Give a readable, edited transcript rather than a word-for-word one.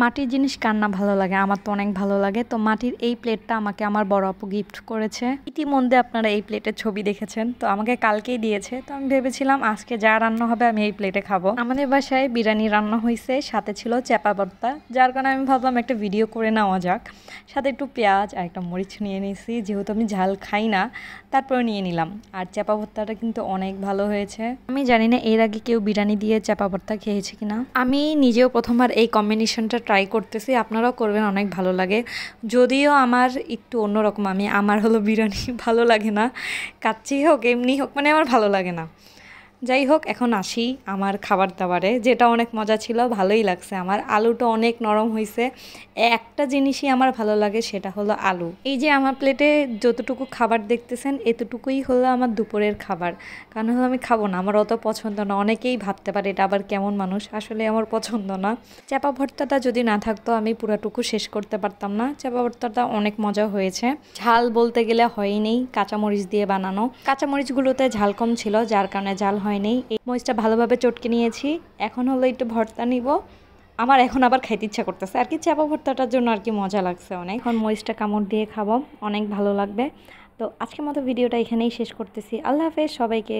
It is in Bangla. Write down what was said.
মাটির জিনিস কার না ভালো লাগে, আমার তো অনেক ভালো লাগে। তো মাটির এই প্লেটটা আমাকে আমার বড় আপু গিফট করেছে। ইতিমধ্যে আপনারা এই প্লেটের ছবি দেখেছেন, তো আমাকে কালকেই দিয়েছে। তো আমি ভেবেছিলাম আজকে যা রান্না হবে আমি এই প্লেটে খাবো। আমাদের বাসায় বিরিয়ানি রান্না হয়েছে, সাথে ছিল চাপা ভর্তা, যার কারণে আমি ভাবলাম একটা ভিডিও করে নেওয়া যাক। সাথে একটু পেঁয়াজ আর একটা মরিচ নিয়ে নিয়েছি, যেহেতু আমি ঝাল খাই না তারপরে নিয়ে নিলাম। আর চাপা ভর্তাটা কিন্তু অনেক ভালো হয়েছে। আমি জানি না এর আগে কেউ বিরিয়ানি দিয়ে চাপা ভর্তা খেয়েছে কিনা। আমি নিজেও প্রথমবার এই কম্বিনেশনটা ট্রাই করতেছি, আপনারাও করবেন, অনেক ভালো লাগে। যদিও আমার একটু অন্যরকম, আমার হলো বিরিয়ানি ভালো লাগে না, কাচ্চি হোক এমনি হোক, মানে আমার ভালো লাগে না। যাই হোক, এখন আসি আমার খাবার দাবারে, যেটা অনেক মজা ছিল, ভালোই লাগছে। আমার আলুটা অনেক নরম হয়েছে। একটা জিনিসই আমার ভালো লাগে, সেটা হলো আলু। এই যে আমার প্লেটে যতটুকু খাবার দেখতেছেন, এতটুকুই হলো আমার দুপুরের খাবার। কারণ হলো আমি খাবো না, আমার অত পছন্দ না। অনেকেই ভাবতে পারে এটা আবার কেমন মানুষ, আসলে আমার পছন্দ না। চাপা ভর্তাটা যদি না থাকতো আমি পুরাটুকু শেষ করতে পারতাম না। চাপা ভর্তাটা অনেক মজা হয়েছে। ঝাল বলতে গেলে হয়নি, কাঁচামরিচ দিয়ে বানানো। কাঁচামরিচগুলোতে ঝাল কম ছিল, যার কারণে ঝাল হয়নি। এই মরিচটা ভালোভাবে চটকে নিয়েছি। এখন হলো একটু ভর্তা নিব। আমার এখন আবার খাইতে ইচ্ছা করতেছে আর কি, চাপা ভর্তাটার জন্য আর কি মজা লাগছে অনেক। এখন মরিচটা কামড় দিয়ে খাবো, অনেক ভালো লাগবে। তো আজকের মতো ভিডিওটা এখানেই শেষ করতেছি। আল্লাহ হাফেজ সবাইকে।